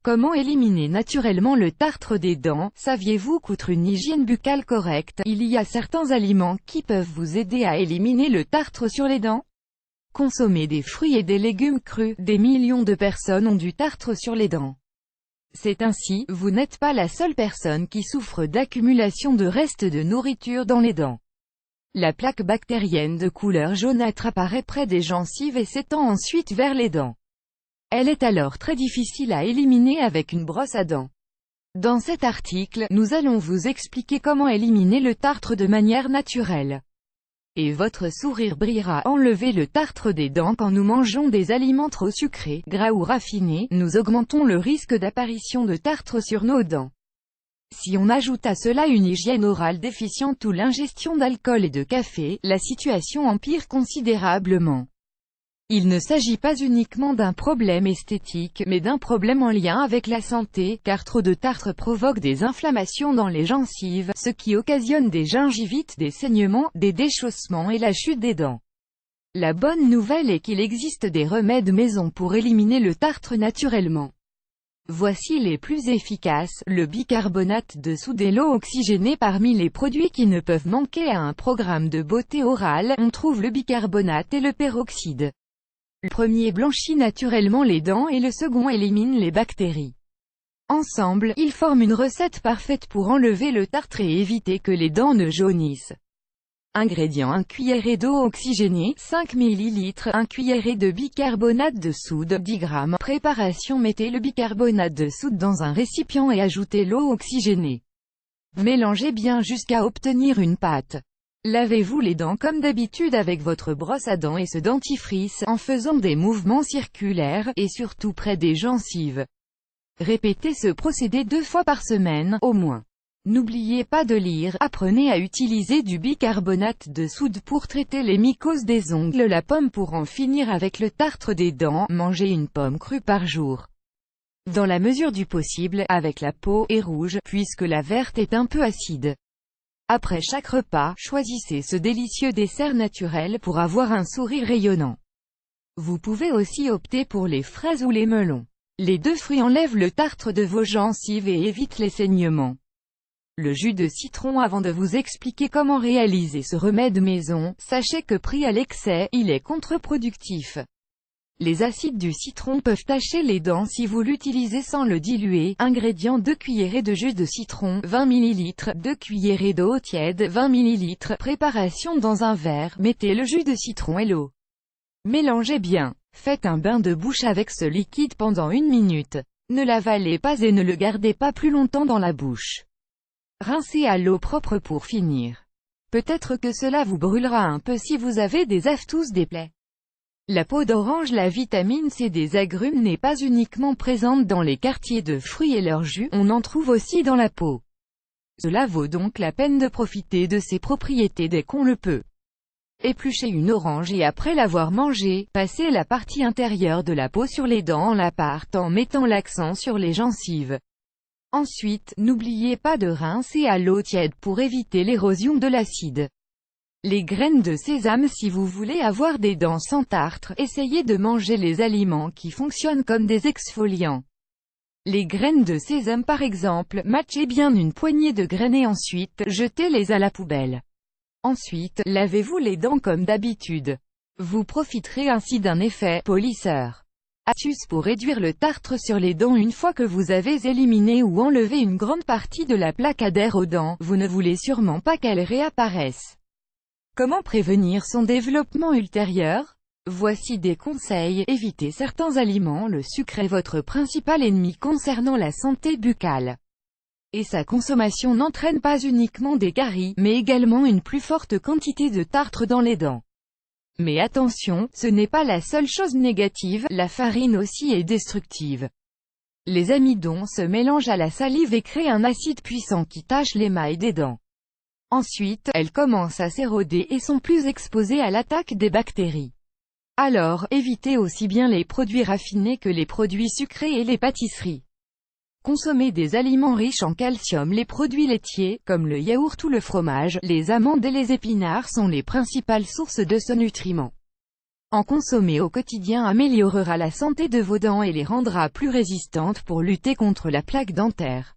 Comment éliminer naturellement le tartre des dents? Saviez-vous qu'outre une hygiène buccale correcte, il y a certains aliments qui peuvent vous aider à éliminer le tartre sur les dents? Consommez des fruits et des légumes crus. Des millions de personnes ont du tartre sur les dents. C'est ainsi, vous n'êtes pas la seule personne qui souffre d'accumulation de restes de nourriture dans les dents. La plaque bactérienne de couleur jaunâtre apparaît près des gencives et s'étend ensuite vers les dents. Elle est alors très difficile à éliminer avec une brosse à dents. Dans cet article, nous allons vous expliquer comment éliminer le tartre de manière naturelle. Et votre sourire brillera. Enlever le tartre des dents. Quand nous mangeons des aliments trop sucrés, gras ou raffinés, nous augmentons le risque d'apparition de tartre sur nos dents. Si on ajoute à cela une hygiène orale déficiente ou l'ingestion d'alcool et de café, la situation empire considérablement. Il ne s'agit pas uniquement d'un problème esthétique, mais d'un problème en lien avec la santé, car trop de tartre provoque des inflammations dans les gencives, ce qui occasionne des gingivites, des saignements, des déchaussements et la chute des dents. La bonne nouvelle est qu'il existe des remèdes maison pour éliminer le tartre naturellement. Voici les plus efficaces: le bicarbonate de soude et l'eau oxygénée. Parmi les produits qui ne peuvent manquer à un programme de beauté orale, on trouve le bicarbonate et le peroxyde. Le premier blanchit naturellement les dents et le second élimine les bactéries. Ensemble, ils forment une recette parfaite pour enlever le tartre et éviter que les dents ne jaunissent. Ingrédients: 1 cuillerée d'eau oxygénée, 5 ml, 1 cuillerée de bicarbonate de soude, 10 g. Préparation: mettez le bicarbonate de soude dans un récipient et ajoutez l'eau oxygénée. Mélangez bien jusqu'à obtenir une pâte. Lavez-vous les dents comme d'habitude avec votre brosse à dents et ce dentifrice, en faisant des mouvements circulaires, et surtout près des gencives. Répétez ce procédé 2 fois par semaine, au moins. N'oubliez pas de lire. Apprenez à utiliser du bicarbonate de soude pour traiter les mycoses des ongles. La pomme pour en finir avec le tartre des dents. Mangez une pomme crue par jour. Dans la mesure du possible, avec la peau, et rouge, puisque la verte est un peu acide. Après chaque repas, choisissez ce délicieux dessert naturel pour avoir un sourire rayonnant. Vous pouvez aussi opter pour les fraises ou les melons. Les deux fruits enlèvent le tartre de vos gencives et évitent les saignements. Le jus de citron. Avant de vous expliquer comment réaliser ce remède maison, sachez que pris à l'excès, il est contre-productif. Les acides du citron peuvent tacher les dents si vous l'utilisez sans le diluer. Ingrédients: 2 cuillerées de jus de citron, 20 ml, 2 cuillerées d'eau tiède, 20 ml. Préparation: dans un verre, mettez le jus de citron et l'eau. Mélangez bien. Faites un bain de bouche avec ce liquide pendant 1 minute. Ne l'avalez pas et ne le gardez pas plus longtemps dans la bouche. Rincez à l'eau propre pour finir. Peut-être que cela vous brûlera un peu si vous avez des aftous, des plaies. La peau d'orange. La vitamine C des agrumes n'est pas uniquement présente dans les quartiers de fruits et leurs jus, on en trouve aussi dans la peau. Cela vaut donc la peine de profiter de ses propriétés dès qu'on le peut. Épluchez une orange et après l'avoir mangée, passez la partie intérieure de la peau sur les dents en la partant en mettant l'accent sur les gencives. Ensuite, n'oubliez pas de rincer à l'eau tiède pour éviter l'érosion de l'acide. Les graines de sésame. Si vous voulez avoir des dents sans tartre, essayez de manger les aliments qui fonctionnent comme des exfoliants. Les graines de sésame par exemple, mâchez bien une poignée de graines et ensuite, jetez-les à la poubelle. Ensuite, lavez-vous les dents comme d'habitude. Vous profiterez ainsi d'un effet polisseur. Astuce pour réduire le tartre sur les dents. Une fois que vous avez éliminé ou enlevé une grande partie de la plaque adhère aux dents, vous ne voulez sûrement pas qu'elle réapparaisse. Comment prévenir son développement ultérieur? Voici des conseils. Évitez certains aliments. Le sucre est votre principal ennemi concernant la santé buccale. Et sa consommation n'entraîne pas uniquement des caries, mais également une plus forte quantité de tartre dans les dents. Mais attention, ce n'est pas la seule chose négative, la farine aussi est destructive. Les amidons se mélangent à la salive et créent un acide puissant qui tache l'émail des dents. Ensuite, elles commencent à s'éroder et sont plus exposées à l'attaque des bactéries. Alors, évitez aussi bien les produits raffinés que les produits sucrés et les pâtisseries. Consommez des aliments riches en calcium. Les produits laitiers, comme le yaourt ou le fromage, les amandes et les épinards sont les principales sources de ce nutriment. En consommer au quotidien améliorera la santé de vos dents et les rendra plus résistantes pour lutter contre la plaque dentaire.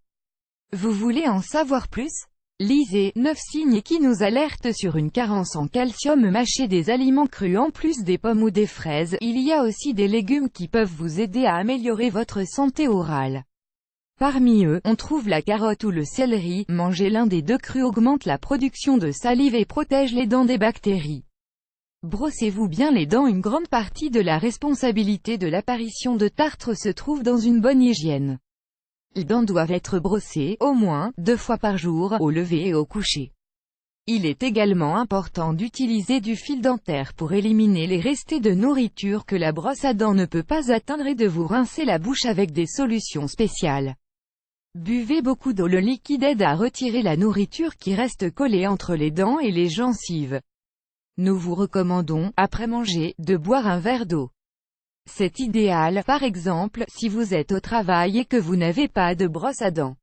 Vous voulez en savoir plus? Lisez « 9 signes qui nous alertent sur une carence en calcium ». Mâchez des aliments crus en plus des pommes ou des fraises. Il y a aussi des légumes qui peuvent vous aider à améliorer votre santé orale. Parmi eux, on trouve la carotte ou le céleri. Manger l'un des deux crus augmente la production de salive et protège les dents des bactéries. Brossez-vous bien les dents. Une grande partie de la responsabilité de l'apparition de tartre se trouve dans une bonne hygiène. Les dents doivent être brossées, au moins, 2 fois par jour, au lever et au coucher. Il est également important d'utiliser du fil dentaire pour éliminer les restés de nourriture que la brosse à dents ne peut pas atteindre et de vous rincer la bouche avec des solutions spéciales. Buvez beaucoup d'eau. Le liquide aide à retirer la nourriture qui reste collée entre les dents et les gencives. Nous vous recommandons, après manger, de boire un verre d'eau. C'est idéal, par exemple, si vous êtes au travail et que vous n'avez pas de brosse à dents.